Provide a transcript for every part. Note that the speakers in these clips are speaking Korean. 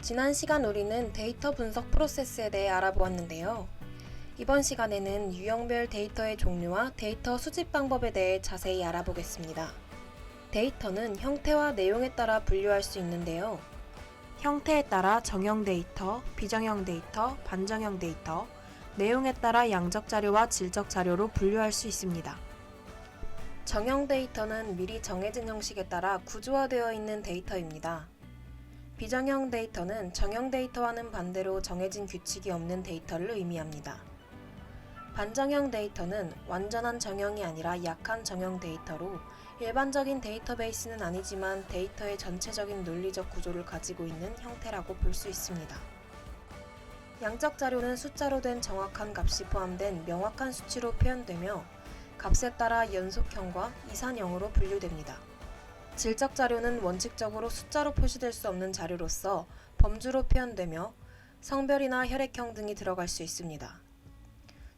지난 시간 우리는 데이터 분석 프로세스에 대해 알아보았는데요. 이번 시간에는 유형별 데이터의 종류와 데이터 수집 방법에 대해 자세히 알아보겠습니다. 데이터는 형태와 내용에 따라 분류할 수 있는데요. 형태에 따라 정형 데이터, 비정형 데이터, 반정형 데이터, 내용에 따라 양적 자료와 질적 자료로 분류할 수 있습니다. 정형 데이터는 미리 정해진 형식에 따라 구조화되어 있는 데이터입니다. 비정형 데이터는 정형 데이터와는 반대로 정해진 규칙이 없는 데이터를 의미합니다. 반정형 데이터는 완전한 정형이 아니라 약한 정형 데이터로 일반적인 데이터베이스는 아니지만 데이터의 전체적인 논리적 구조를 가지고 있는 형태라고 볼 수 있습니다. 양적 자료는 숫자로 된 정확한 값이 포함된 명확한 수치로 표현되며 값에 따라 연속형과 이산형으로 분류됩니다. 질적 자료는 원칙적으로 숫자로 표시될 수 없는 자료로서 범주로 표현되며 성별이나 혈액형 등이 들어갈 수 있습니다.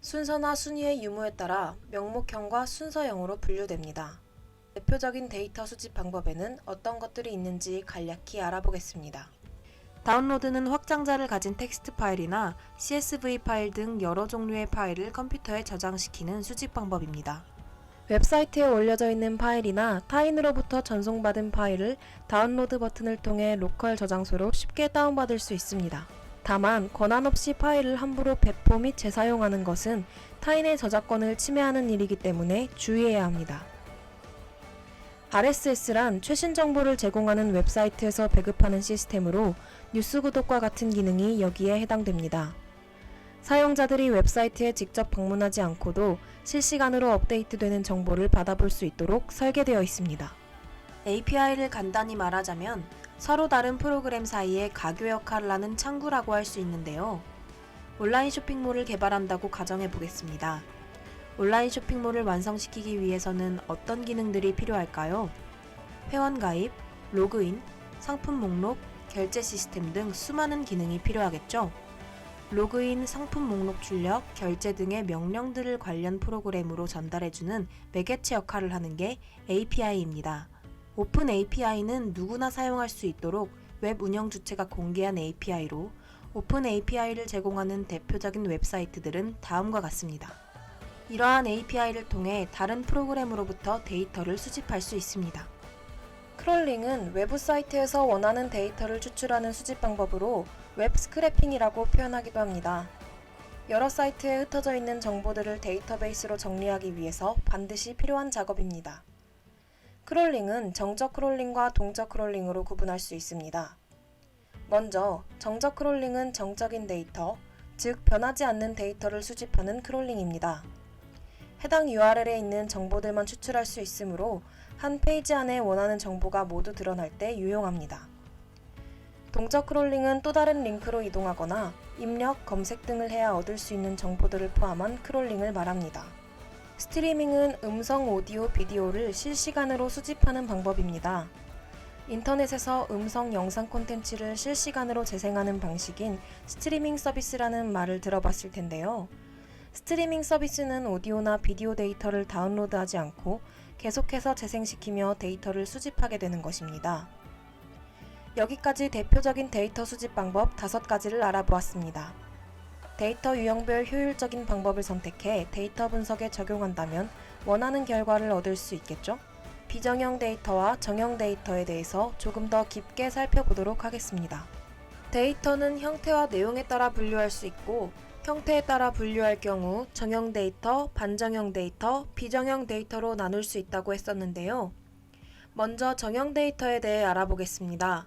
순서나 순위의 유무에 따라 명목형과 순서형으로 분류됩니다. 대표적인 데이터 수집 방법에는 어떤 것들이 있는지 간략히 알아보겠습니다. 다운로드는 확장자를 가진 텍스트 파일이나 CSV 파일 등 여러 종류의 파일을 컴퓨터에 저장시키는 수집 방법입니다. 웹사이트에 올려져 있는 파일이나 타인으로부터 전송받은 파일을 다운로드 버튼을 통해 로컬 저장소로 쉽게 다운받을 수 있습니다. 다만 권한 없이 파일을 함부로 배포 및 재사용하는 것은 타인의 저작권을 침해하는 일이기 때문에 주의해야 합니다. RSS란 최신 정보를 제공하는 웹사이트에서 배급하는 시스템으로 뉴스 구독과 같은 기능이 여기에 해당됩니다. 사용자들이 웹사이트에 직접 방문하지 않고도 실시간으로 업데이트되는 정보를 받아볼 수 있도록 설계되어 있습니다. API를 간단히 말하자면 서로 다른 프로그램 사이에 가교 역할을 하는 창구라고 할 수 있는데요. 온라인 쇼핑몰을 개발한다고 가정해 보겠습니다. 온라인 쇼핑몰을 완성시키기 위해서는 어떤 기능들이 필요할까요? 회원 가입, 로그인, 상품 목록, 결제 시스템 등 수많은 기능이 필요하겠죠? 로그인, 상품 목록 출력, 결제 등의 명령들을 관련 프로그램으로 전달해주는 매개체 역할을 하는 게 API입니다. 오픈 API는 누구나 사용할 수 있도록 웹 운영 주체가 공개한 API로 오픈 API를 제공하는 대표적인 웹사이트들은 다음과 같습니다. 이러한 API를 통해 다른 프로그램으로부터 데이터를 수집할 수 있습니다. 크롤링은 외부 사이트에서 원하는 데이터를 추출하는 수집 방법으로 웹 스크래핑이라고 표현하기도 합니다. 여러 사이트에 흩어져 있는 정보들을 데이터베이스로 정리하기 위해서 반드시 필요한 작업입니다. 크롤링은 정적 크롤링과 동적 크롤링으로 구분할 수 있습니다. 먼저 정적 크롤링은 정적인 데이터, 즉 변하지 않는 데이터를 수집하는 크롤링입니다. 해당 URL에 있는 정보들만 추출할 수 있으므로 한 페이지 안에 원하는 정보가 모두 드러날 때 유용합니다. 동적 크롤링은 또 다른 링크로 이동하거나 입력, 검색 등을 해야 얻을 수 있는 정보들을 포함한 크롤링을 말합니다. 스트리밍은 음성, 오디오, 비디오를 실시간으로 수집하는 방법입니다. 인터넷에서 음성, 영상 콘텐츠를 실시간으로 재생하는 방식인 스트리밍 서비스라는 말을 들어봤을 텐데요. 스트리밍 서비스는 오디오나 비디오 데이터를 다운로드하지 않고 계속해서 재생시키며 데이터를 수집하게 되는 것입니다. 여기까지 대표적인 데이터 수집 방법 5가지를 알아보았습니다. 데이터 유형별 효율적인 방법을 선택해 데이터 분석에 적용한다면 원하는 결과를 얻을 수 있겠죠? 비정형 데이터와 정형 데이터에 대해서 조금 더 깊게 살펴보도록 하겠습니다. 데이터는 형태와 내용에 따라 분류할 수 있고 형태에 따라 분류할 경우 정형 데이터, 반정형 데이터, 비정형 데이터로 나눌 수 있다고 했었는데요. 먼저 정형 데이터에 대해 알아보겠습니다.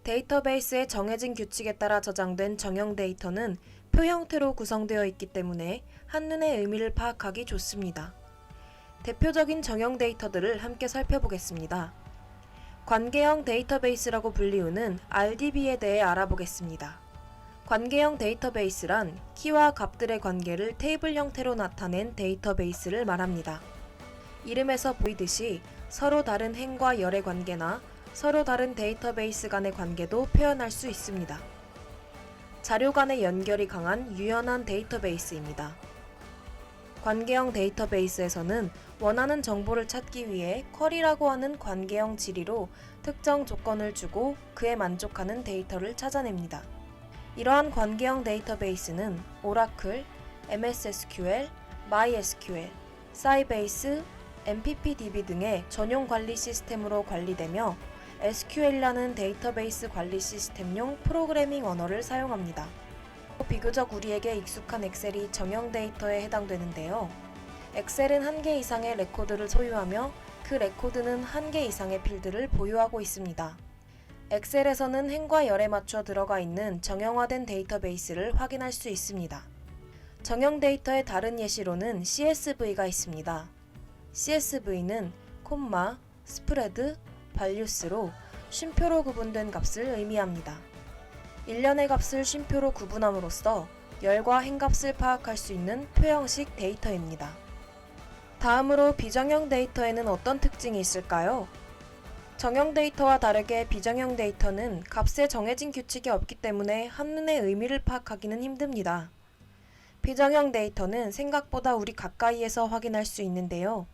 데이터베이스의 정해진 규칙에 따라 저장된 정형 데이터는 표 형태로 구성되어 있기 때문에 한눈에 의미를 파악하기 좋습니다. 대표적인 정형 데이터들을 함께 살펴보겠습니다. 관계형 데이터베이스라고 불리우는 RDB에 대해 알아보겠습니다. 관계형 데이터베이스란 키와 값들의 관계를 테이블 형태로 나타낸 데이터베이스를 말합니다. 이름에서 보이듯이 서로 다른 행과 열의 관계나 서로 다른 데이터베이스 간의 관계도 표현할 수 있습니다. 자료 간의 연결이 강한 유연한 데이터베이스입니다. 관계형 데이터베이스에서는 원하는 정보를 찾기 위해 쿼리라고 하는 관계형 지리로 특정 조건을 주고 그에 만족하는 데이터를 찾아냅니다. 이러한 관계형 데이터베이스는 오라클, MS SQL, MySQL, 사이베이스, MPPDB 등의 전용 관리 시스템으로 관리되며 SQL이라는 데이터베이스 관리 시스템용 프로그래밍 언어를 사용합니다. 비교적 우리에게 익숙한 엑셀이 정형 데이터에 해당되는데요. 엑셀은 1개 이상의 레코드를 소유하며 그 레코드는 1개 이상의 필드를 보유하고 있습니다. 엑셀에서는 행과 열에 맞춰 들어가 있는 정형화된 데이터베이스를 확인할 수 있습니다. 정형 데이터의 다른 예시로는 CSV가 있습니다. CSV는 콤마, 스프레드, 발류스로 쉼표로 구분된 값을 의미합니다. 일련의 값을 쉼표로 구분함으로써 열과 행값을 파악할 수 있는 표형식 데이터입니다. 다음으로 비정형 데이터에는 어떤 특징이 있을까요? 정형 데이터와 다르게 비정형 데이터는 값에 정해진 규칙이 없기 때문에 한눈에 의미를 파악하기는 힘듭니다. 비정형 데이터는 생각보다 우리 가까이에서 확인할 수 있는데요.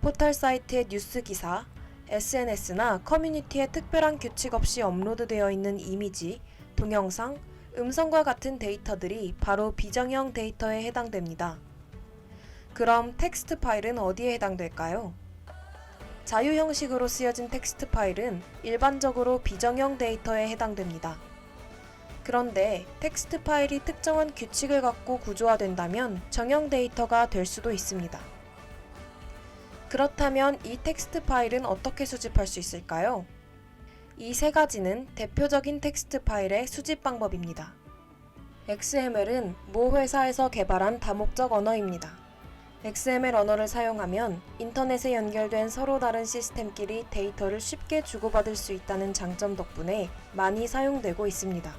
포털 사이트의 뉴스 기사, SNS나 커뮤니티에 특별한 규칙 없이 업로드되어 있는 이미지, 동영상, 음성과 같은 데이터들이 바로 비정형 데이터에 해당됩니다. 그럼 텍스트 파일은 어디에 해당될까요? 자유 형식으로 쓰여진 텍스트 파일은 일반적으로 비정형 데이터에 해당됩니다. 그런데 텍스트 파일이 특정한 규칙을 갖고 구조화된다면 정형 데이터가 될 수도 있습니다. 그렇다면 이 텍스트 파일은 어떻게 수집할 수 있을까요? 이 세 가지는 대표적인 텍스트 파일의 수집 방법입니다. XML은 모 회사에서 개발한 다목적 언어입니다. XML 언어를 사용하면 인터넷에 연결된 서로 다른 시스템끼리 데이터를 쉽게 주고받을 수 있다는 장점 덕분에 많이 사용되고 있습니다.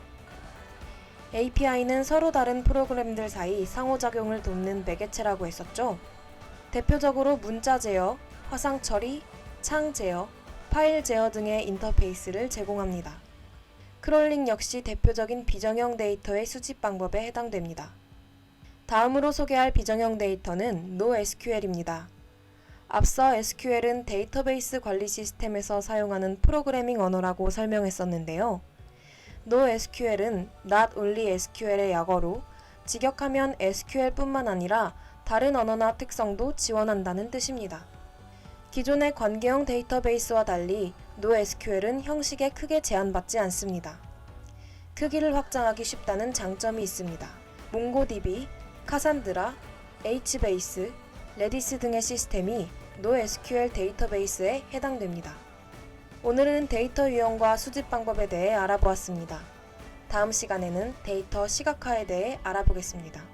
API는 서로 다른 프로그램들 사이 상호작용을 돕는 매개체라고 했었죠. 대표적으로 문자 제어, 화상 처리, 창 제어, 파일 제어 등의 인터페이스를 제공합니다. 크롤링 역시 대표적인 비정형 데이터의 수집 방법에 해당됩니다. 다음으로 소개할 비정형 데이터는 NoSQL입니다. 앞서 SQL은 데이터베이스 관리 시스템에서 사용하는 프로그래밍 언어라고 설명했었는데요. NoSQL은 Not Only SQL의 약어로 직역하면 SQL뿐만 아니라 다른 언어나 특성도 지원한다는 뜻입니다. 기존의 관계형 데이터베이스와 달리 NoSQL은 형식에 크게 제한받지 않습니다. 크기를 확장하기 쉽다는 장점이 있습니다. 몽고DB, 카산드라, HBase, 레디스 등의 시스템이 NoSQL 데이터베이스에 해당됩니다. 오늘은 데이터 유형과 수집 방법에 대해 알아보았습니다. 다음 시간에는 데이터 시각화에 대해 알아보겠습니다.